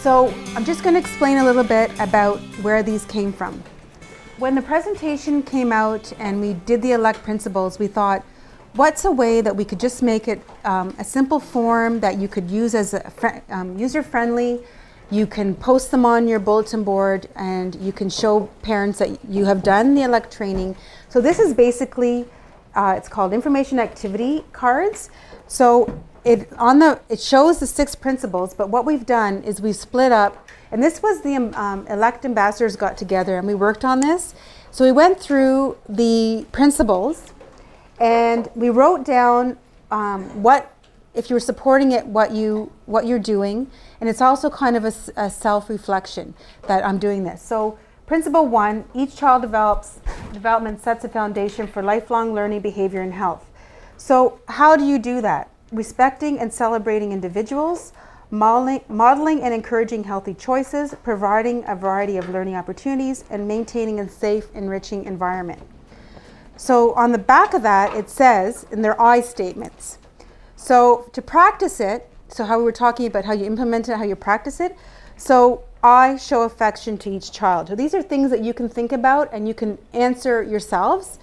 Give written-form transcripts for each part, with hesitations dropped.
So I'm just going to explain a little bit about where these came from. When the presentation came out and we did the elect principles, we thought, what's a way that we could just make it a simple form that you could use as user-friendly. You can post them on your bulletin board and you can show parents that you have done the elect training. So this is basically, it's called information activity cards. So it shows the 6 principles, but what we've done is we've split up, and this was the elect ambassadors got together and we worked on this. So we went through the principles and we wrote down if you were supporting it, what you're doing, and it's also kind of a self-reflection that I'm doing this. So principle 1, each child development sets a foundation for lifelong learning, behavior, and health. So how do you do that? Respecting and celebrating individuals, modeling and encouraging healthy choices, providing a variety of learning opportunities, and maintaining a safe, enriching environment. So on the back of that, it says, in their I statements. So to practice it, so how we were talking about how you implement it, how you practice it. So I show affection to each child. So these are things that you can think about and you can answer yourselves.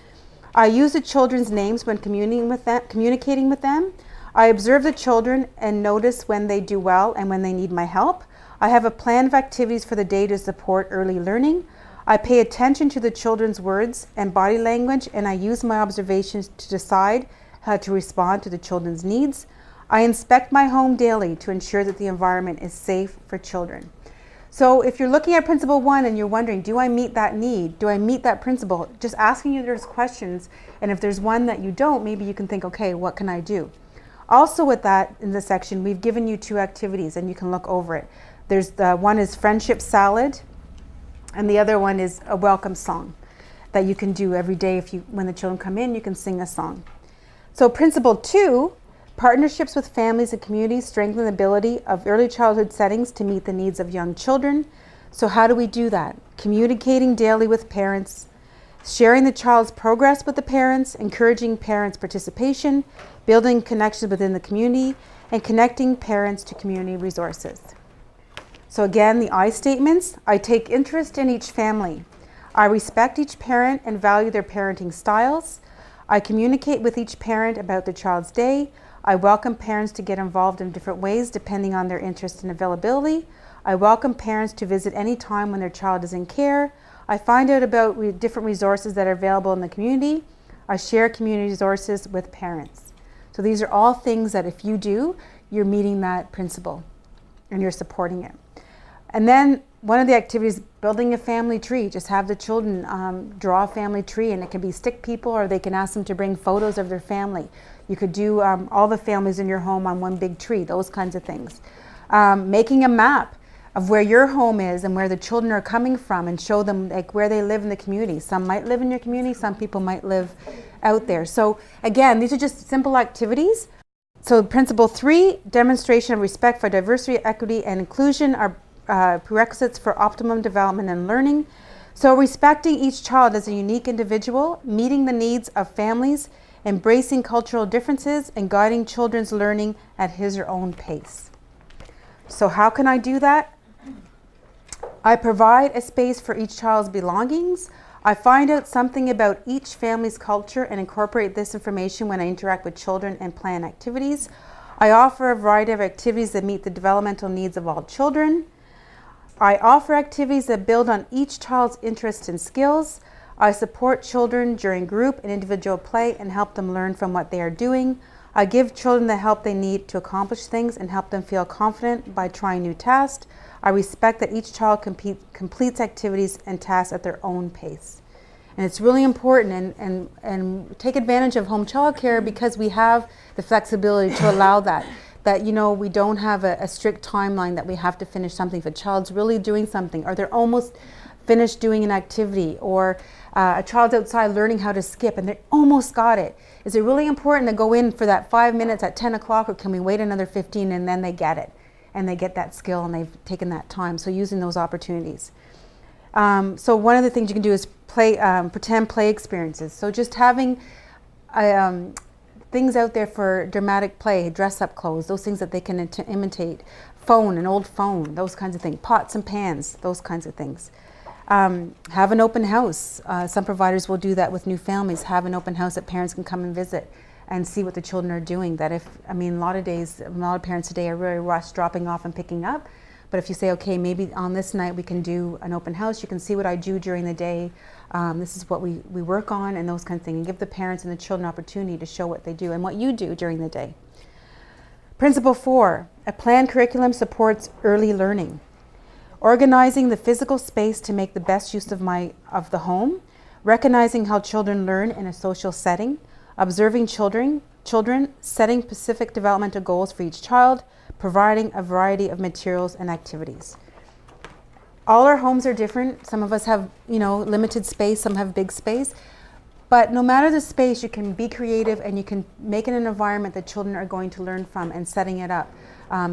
I use the children's names when communicating with them. I observe the children and notice when they do well and when they need my help. I have a plan of activities for the day to support early learning. I pay attention to the children's words and body language, and I use my observations to decide how to respond to the children's needs. I inspect my home daily to ensure that the environment is safe for children. So if you're looking at principle 1 and you're wondering, do I meet that need? Do I meet that principle? Just asking you those questions, and if there's one that you don't, maybe you can think, okay, what can I do? Also with that, in this section, we've given you 2 activities and you can look over it. There's one is friendship salad, and the other one is a welcome song that you can do every day. When the children come in, you can sing a song. So principle 2, partnerships with families and communities strengthen the ability of early childhood settings to meet the needs of young children. So how do we do that? Communicating daily with parents, sharing the child's progress with the parents, encouraging parents' participation, building connections within the community, and connecting parents to community resources. So again, the I statements: I take interest in each family. I respect each parent and value their parenting styles. I communicate with each parent about the child's day. I welcome parents to get involved in different ways depending on their interest and availability. I welcome parents to visit any time when their child is in care. I find out about different resources that are available in the community. I share community resources with parents. So these are all things that if you do, you're meeting that principle and you're supporting it. And then one of the activities, building a family tree. Just have the children draw a family tree, and it can be stick people, or they can ask them to bring photos of their family. You could do all the families in your home on one big tree, those kinds of things. Making a map of where your home is and where the children are coming from, and show them like where they live in the community. Some might live in your community, some people might live out there. So again, these are just simple activities. So principle 3, demonstration of respect for diversity, equity, and inclusion are prerequisites for optimum development and learning. So respecting each child as a unique individual, meeting the needs of families, embracing cultural differences, and guiding children's learning at his or own pace. So how can I do that? I provide a space for each child's belongings. I find out something about each family's culture and incorporate this information when I interact with children and plan activities. I offer a variety of activities that meet the developmental needs of all children. I offer activities that build on each child's interests and skills. I support children during group and individual play and help them learn from what they are doing. I give children the help they need to accomplish things and help them feel confident by trying new tasks. I respect that each child completes activities and tasks at their own pace. And it's really important, and take advantage of home childcare because we have the flexibility to allow that. That, you know, we don't have a strict timeline that we have to finish something. If a child's really doing something, or they're almost finished doing an activity, or a child's outside learning how to skip and they almost got it. Is it really important to go in for that 5 minutes at 10 o'clock, or can we wait another 15 and then they get it? And they get that skill and they've taken that time. So using those opportunities. So one of the things you can do is play, pretend play experiences. So just having things out there for dramatic play, dress-up clothes, those things that they can imitate, an old phone, those kinds of things, pots and pans, those kinds of things. Have an open house. Some providers will do that with new families, have an open house that parents can come and visit and see what the children are doing. That a lot of parents today are really rushed dropping off and picking up. But if you say, okay, maybe on this night we can do an open house, you can see what I do during the day. This is what we work on and those kind of things. And give the parents and the children opportunity to show what they do and what you do during the day. Principle 4, a planned curriculum supports early learning. Organizing the physical space to make the best use of the home. Recognizing how children learn in a social setting. Observing children, setting specific developmental goals for each child, providing a variety of materials and activities. All our homes are different. Some of us have, limited space, some have big space. But no matter the space, you can be creative and you can make it an environment that children are going to learn from and setting it up,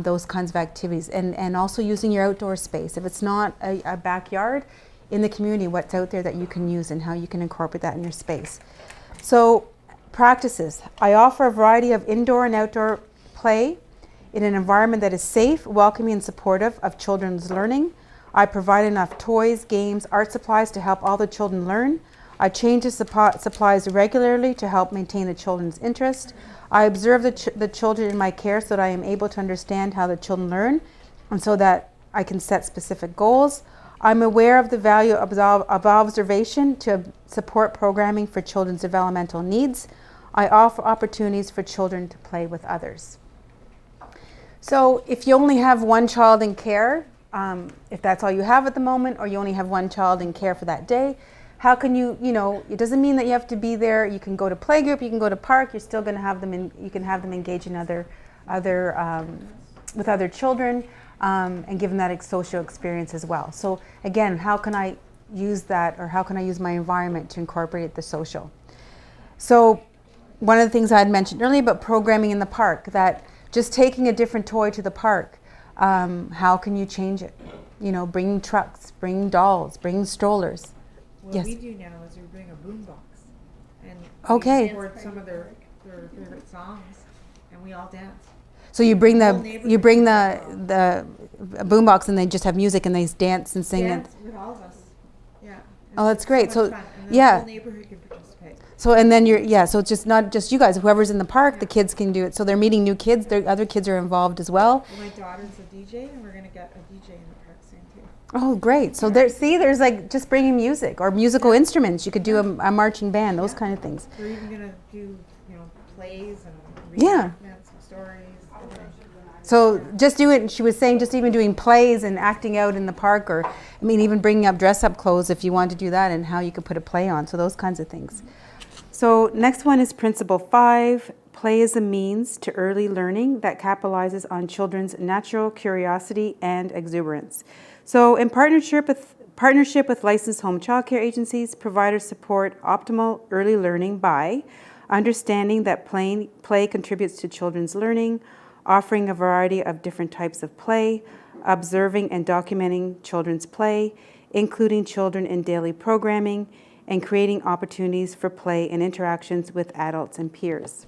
those kinds of activities. And also using your outdoor space. If it's not a backyard, in the community, what's out there that you can use and how you can incorporate that in your space. So, practices. I offer a variety of indoor and outdoor play in an environment that is safe, welcoming, and supportive of children's learning. I provide enough toys, games, art supplies to help all the children learn. I change the supplies regularly to help maintain the children's interest. I observe the children in my care so that I am able to understand how the children learn and so that I can set specific goals. I'm aware of the value of observation to support programming for children's developmental needs. I offer opportunities for children to play with others. So if you only have one child in care, if that's all you have at the moment, or you only have one child in care for that day, how can it doesn't mean that you have to be there. You can go to playgroup, you can go to park, you're still going to have them you can have them engage in with other children and give them that social experience as well. So again, how can I use that, or how can I use my environment to incorporate the social? So one of the things I had mentioned earlier about programming in the park, that just taking a different toy to the park, how can you change it? Bringing trucks, bringing dolls, bringing strollers. What we do now is we bring a boombox and we record some of their favorite songs, and we all dance. So you bring the boombox and they just have music and they dance and sing. Dance with all of us. Yeah. Oh, that's great. So fun. And yeah. The whole neighborhood can participate. So and then so it's just not just you guys. Whoever's in the park, the kids can do it. So they're meeting new kids. Other kids are involved as well. My daughter's a DJ, and we're gonna get a DJ in the park soon too. Oh, great. So there's like just bringing music or musical instruments. You could do a marching band, those kind of things. We're even going to do, plays and reenactments and stories. Everything. So just do it. She was saying just even doing plays and acting out in the park, or even bringing up dress-up clothes if you want to do that, and how you could put a play on. So those kinds of things. So next one is Principle 5. Play is a means to early learning that capitalizes on children's natural curiosity and exuberance. So in partnership with licensed home childcare agencies, providers support optimal early learning by understanding that play contributes to children's learning, offering a variety of different types of play, observing and documenting children's play, including children in daily programming, and creating opportunities for play and interactions with adults and peers.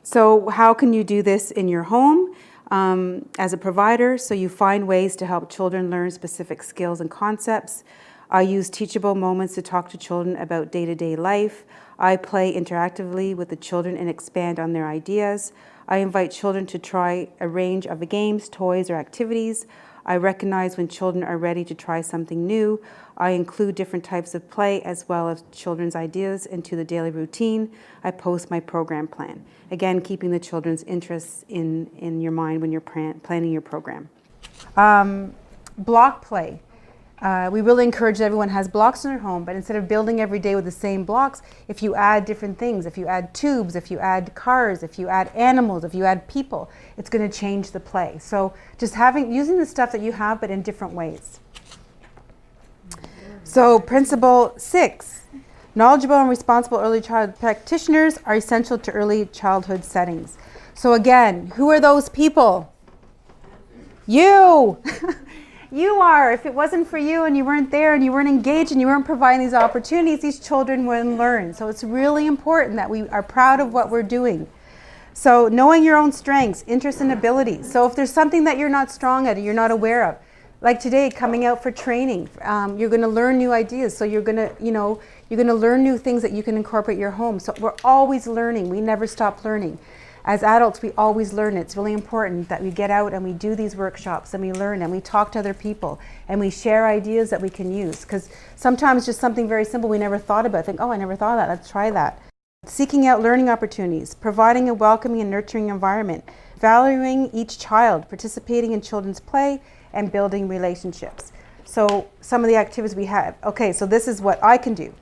So how can you do this in your home? As a provider, so you find ways to help children learn specific skills and concepts. I use teachable moments to talk to children about day-to-day life. I play interactively with the children and expand on their ideas. I invite children to try a range of games, toys, or activities. I recognize when children are ready to try something new. I include different types of play as well as children's ideas into the daily routine. I post my program plan. Again, keeping the children's interests in your mind when you're planning your program. Block play. We really encourage that everyone has blocks in their home, but instead of building every day with the same blocks, if you add different things, if you add tubes, if you add cars, if you add animals, if you add people, it's going to change the play. So just using the stuff that you have, but in different ways. So Principle 6, knowledgeable and responsible early childhood practitioners are essential to early childhood settings. So again, who are those people? You! You are. If it wasn't for you and you weren't there and you weren't engaged and you weren't providing these opportunities, these children wouldn't learn. So it's really important that we are proud of what we're doing. So knowing your own strengths, interests, and abilities. So if there's something that you're not strong at or you're not aware of, like today, coming out for training, you're going to learn new ideas. So you're going to, you're going to learn new things that you can incorporate in your home. So we're always learning. We never stop learning. As adults, we always learn. It's really important that we get out and we do these workshops and we learn and we talk to other people and we share ideas that we can use. Because sometimes just something very simple we never thought about. Think, oh, I never thought of that. Let's try that. Seeking out learning opportunities, providing a welcoming and nurturing environment, valuing each child, participating in children's play, and building relationships. So some of the activities we have. Okay, so this is what I can do.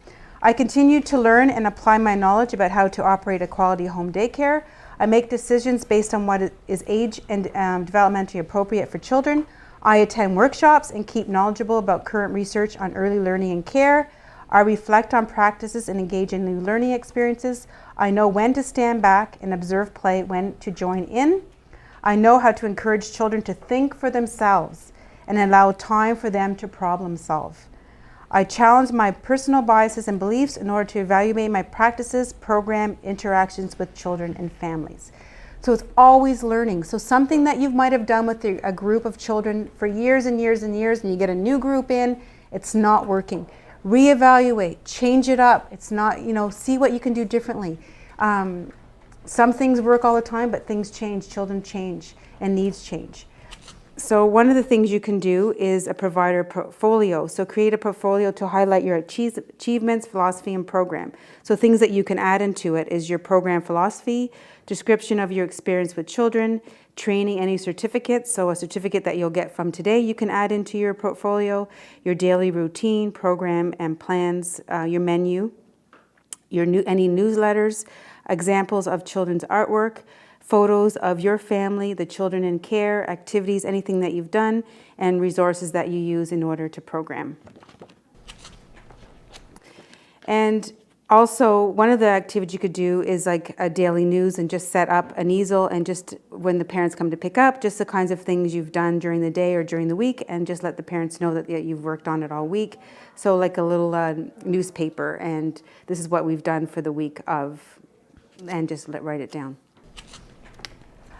I continue to learn and apply my knowledge about how to operate a quality home daycare. I make decisions based on what is age and developmentally appropriate for children. I attend workshops and keep knowledgeable about current research on early learning and care. I reflect on practices and engage in new learning experiences. I know when to stand back and observe play, when to join in. I know how to encourage children to think for themselves and allow time for them to problem solve. I challenge my personal biases and beliefs in order to evaluate my practices, program, interactions with children and families. So it's always learning. So something that you might have done with a group of children for years and years and years, and you get a new group in, it's not working. Reevaluate, change it up. It's not, see what you can do differently. Some things work all the time, but things change, children change, and needs change. So one of the things you can do is a provider portfolio. So create a portfolio to highlight your achievements, philosophy, and program. So things that you can add into it is your program philosophy, description of your experience with children, training, any certificates. So a certificate that you'll get from today, you can add into your portfolio, your daily routine, program, and plans, your menu, any newsletters, examples of children's artwork, photos of your family, the children in care, activities, anything that you've done, and resources that you use in order to program. And also, one of the activities you could do is like a daily news and just set up an easel and just when the parents come to pick up, just the kinds of things you've done during the day or during the week, and just let the parents know that you've worked on it all week. So like a little newspaper, and this is what we've done for the week of, and just write it down.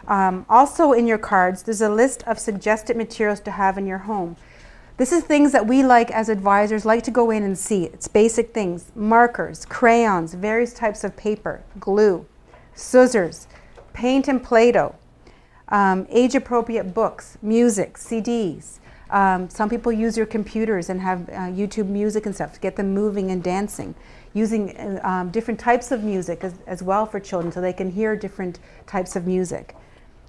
Also in your cards, there's a list of suggested materials to have in your home. This is things that we as advisors like to go in and see. It's basic things: markers, crayons, various types of paper, glue, scissors, paint and Play-Doh, age-appropriate books, music, CDs. Some people use your computers and have YouTube music and stuff to get them moving and dancing. Using different types of music as well for children so they can hear different types of music.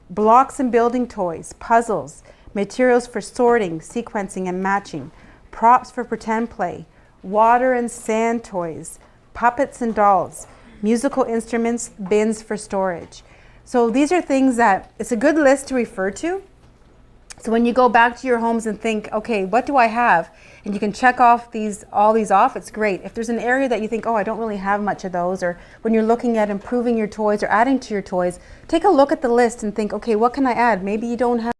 Blocks and building toys, puzzles, materials for sorting, sequencing, and matching, props for pretend play, water and sand toys, puppets and dolls, musical instruments, bins for storage. So these are things that it's a good list to refer to. So when you go back to your homes and think, okay, what do I have? And you can check off all these off, it's great. If there's an area that you think, oh, I don't really have much of those, or when you're looking at improving your toys or adding to your toys, take a look at the list and think, okay, what can I add? Maybe you don't have